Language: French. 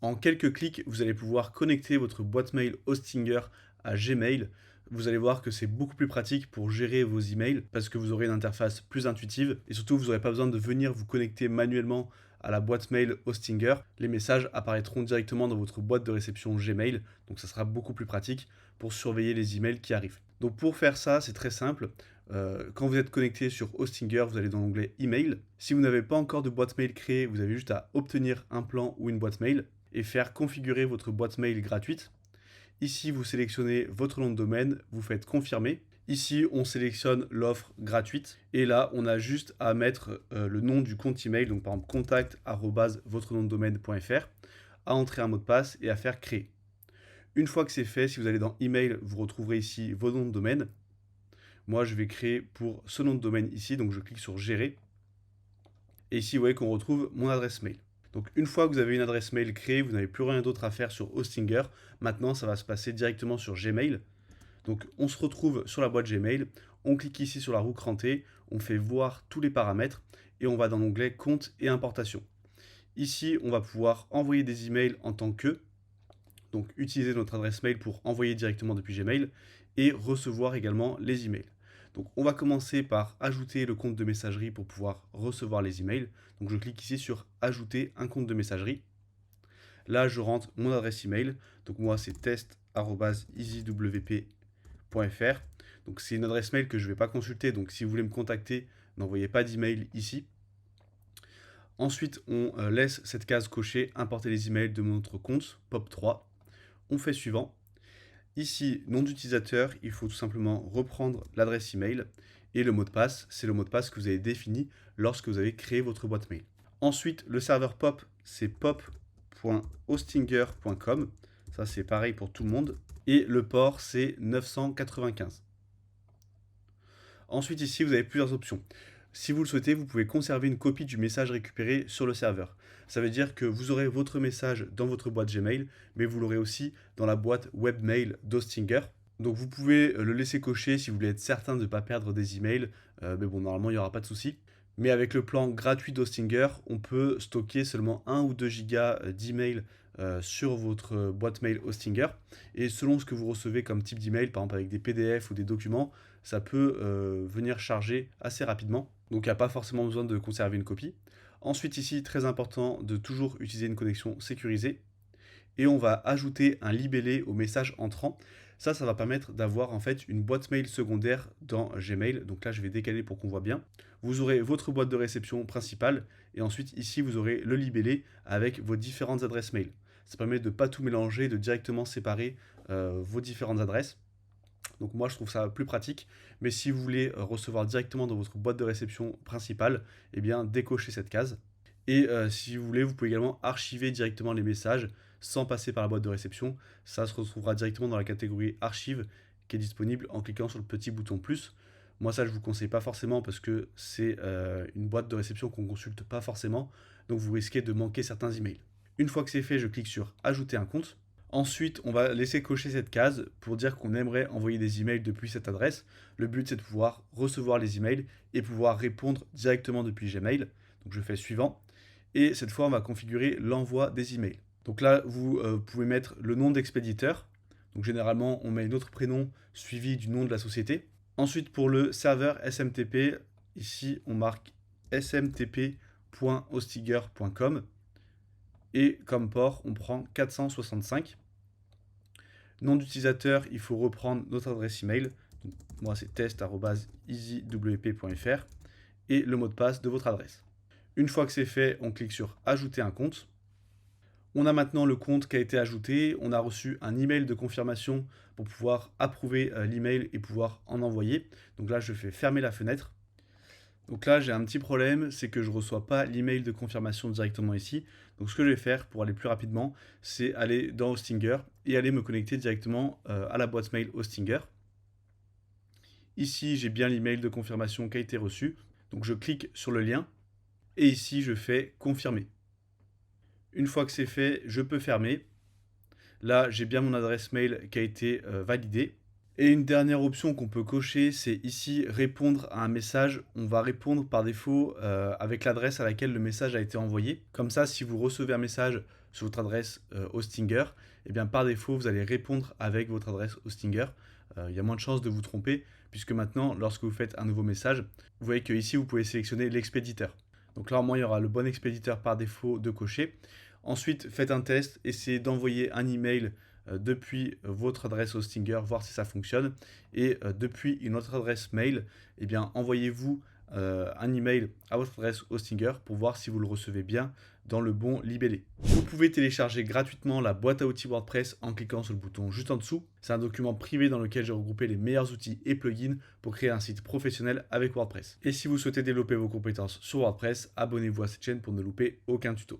En quelques clics, vous allez pouvoir connecter votre boîte mail Hostinger à Gmail. Vous allez voir que c'est beaucoup plus pratique pour gérer vos emails parce que vous aurez une interface plus intuitive et surtout vous n'aurez pas besoin de venir vous connecter manuellement à la boîte mail Hostinger. Les messages apparaîtront directement dans votre boîte de réception Gmail, donc ça sera beaucoup plus pratique pour surveiller les emails qui arrivent. Donc pour faire ça, c'est très simple. Quand vous êtes connecté sur Hostinger, vous allez dans l'onglet Email. Si vous n'avez pas encore de boîte mail créée, vous avez juste à obtenir un plan ou une boîte mail et faire configurer votre boîte mail gratuite. Ici, vous sélectionnez votre nom de domaine, vous faites confirmer. Ici, on sélectionne l'offre gratuite. Et là, on a juste à mettre le nom du compte email, donc par exemple contact@votrenomdedomaine.fr, à entrer un mot de passe et à faire créer. Une fois que c'est fait, si vous allez dans email, vous retrouverez ici vos noms de domaine. Moi, je vais créer pour ce nom de domaine ici, donc je clique sur gérer. Et ici, vous voyez qu'on retrouve mon adresse mail. Donc une fois que vous avez une adresse mail créée, vous n'avez plus rien d'autre à faire sur Hostinger. Maintenant, ça va se passer directement sur Gmail. Donc on se retrouve sur la boîte Gmail, on clique ici sur la roue crantée, on fait voir tous les paramètres et on va dans l'onglet compte et importation. Ici, on va pouvoir envoyer des emails en tant que, donc utiliser notre adresse mail pour envoyer directement depuis Gmail et recevoir également les emails. Donc on va commencer par ajouter le compte de messagerie pour pouvoir recevoir les emails. Donc je clique ici sur ajouter un compte de messagerie. Là je rentre mon adresse email. Donc moi c'est test@easywp.fr. Donc c'est une adresse mail que je ne vais pas consulter. Donc si vous voulez me contacter, n'envoyez pas d'email ici. Ensuite on laisse cette case cochée importer les emails de notre compte POP3. On fait suivant. Ici, nom d'utilisateur, il faut tout simplement reprendre l'adresse email et le mot de passe, c'est le mot de passe que vous avez défini lorsque vous avez créé votre boîte mail. Ensuite, le serveur POP, c'est pop.hostinger.com. Ça, c'est pareil pour tout le monde. Et le port, c'est 995. Ensuite, ici, vous avez plusieurs options. Si vous le souhaitez, vous pouvez conserver une copie du message récupéré sur le serveur. Ça veut dire que vous aurez votre message dans votre boîte Gmail, mais vous l'aurez aussi dans la boîte webmail d'Hostinger. Donc vous pouvez le laisser cocher si vous voulez être certain de ne pas perdre des emails, mais bon, normalement, il n'y aura pas de souci. Mais avec le plan gratuit d'Hostinger, on peut stocker seulement 1 ou 2 gigas d'emails sur votre boîte mail Hostinger. Et selon ce que vous recevez comme type d'email, par exemple avec des PDF ou des documents, ça peut venir charger assez rapidement. Donc il n'y a pas forcément besoin de conserver une copie. Ensuite ici, très important de toujours utiliser une connexion sécurisée. Et on va ajouter un libellé au message entrant. Ça va permettre d'avoir en fait une boîte mail secondaire dans Gmail. Donc là, je vais décaler pour qu'on voit bien. Vous aurez votre boîte de réception principale et ensuite ici, vous aurez le libellé avec vos différentes adresses mail. Ça permet de ne pas tout mélanger, de directement séparer vos différentes adresses. Donc moi, je trouve ça plus pratique. Mais si vous voulez recevoir directement dans votre boîte de réception principale, eh bien, décochez cette case. Et si vous voulez, vous pouvez également archiver directement les messages sans passer par la boîte de réception. Ça se retrouvera directement dans la catégorie archive qui est disponible en cliquant sur le petit bouton plus. Moi, ça, je ne vous conseille pas forcément parce que c'est une boîte de réception qu'on ne consulte pas forcément. Donc, vous risquez de manquer certains emails. Une fois que c'est fait, je clique sur ajouter un compte. Ensuite, on va laisser cocher cette case pour dire qu'on aimerait envoyer des emails depuis cette adresse. Le but, c'est de pouvoir recevoir les emails et pouvoir répondre directement depuis Gmail. Donc, je fais suivant. Et cette fois, on va configurer l'envoi des emails. Donc là, vous pouvez mettre le nom d'expéditeur. Donc généralement, on met notre prénom suivi du nom de la société. Ensuite, pour le serveur SMTP, ici, on marque smtp.hostinger.com. Et comme port, on prend 465. Nom d'utilisateur, il faut reprendre notre adresse email. Donc, moi, c'est test@easywp.fr. Et le mot de passe de votre adresse. Une fois que c'est fait, on clique sur ajouter un compte. On a maintenant le compte qui a été ajouté. On a reçu un email de confirmation pour pouvoir approuver l'email et pouvoir en envoyer. Donc là, je fais fermer la fenêtre. Donc là, j'ai un petit problème, c'est que je ne reçois pas l'email de confirmation directement ici. Donc ce que je vais faire pour aller plus rapidement, c'est aller dans Hostinger et aller me connecter directement à la boîte mail Hostinger. Ici, j'ai bien l'email de confirmation qui a été reçu. Donc je clique sur le lien et ici, je fais confirmer. Une fois que c'est fait, je peux fermer. Là, j'ai bien mon adresse mail qui a été validée. Et une dernière option qu'on peut cocher, c'est ici répondre à un message. On va répondre par défaut avec l'adresse à laquelle le message a été envoyé. Comme ça, si vous recevez un message sur votre adresse Hostinger, et bien par défaut, vous allez répondre avec votre adresse Hostinger. Il y a moins de chances de vous tromper, puisque maintenant, lorsque vous faites un nouveau message, vous voyez qu'ici, vous pouvez sélectionner l'expéditeur. Donc là, au moins, il y aura le bon expéditeur par défaut de cocher. Ensuite, faites un test, essayez d'envoyer un email depuis votre adresse Hostinger, voir si ça fonctionne. Et depuis une autre adresse mail, eh bien, envoyez-vous un email à votre adresse Hostinger pour voir si vous le recevez bien dans le bon libellé. Vous pouvez télécharger gratuitement la boîte à outils WordPress en cliquant sur le bouton juste en dessous. C'est un document privé dans lequel j'ai regroupé les meilleurs outils et plugins pour créer un site professionnel avec WordPress. Et si vous souhaitez développer vos compétences sur WordPress, abonnez-vous à cette chaîne pour ne louper aucun tuto.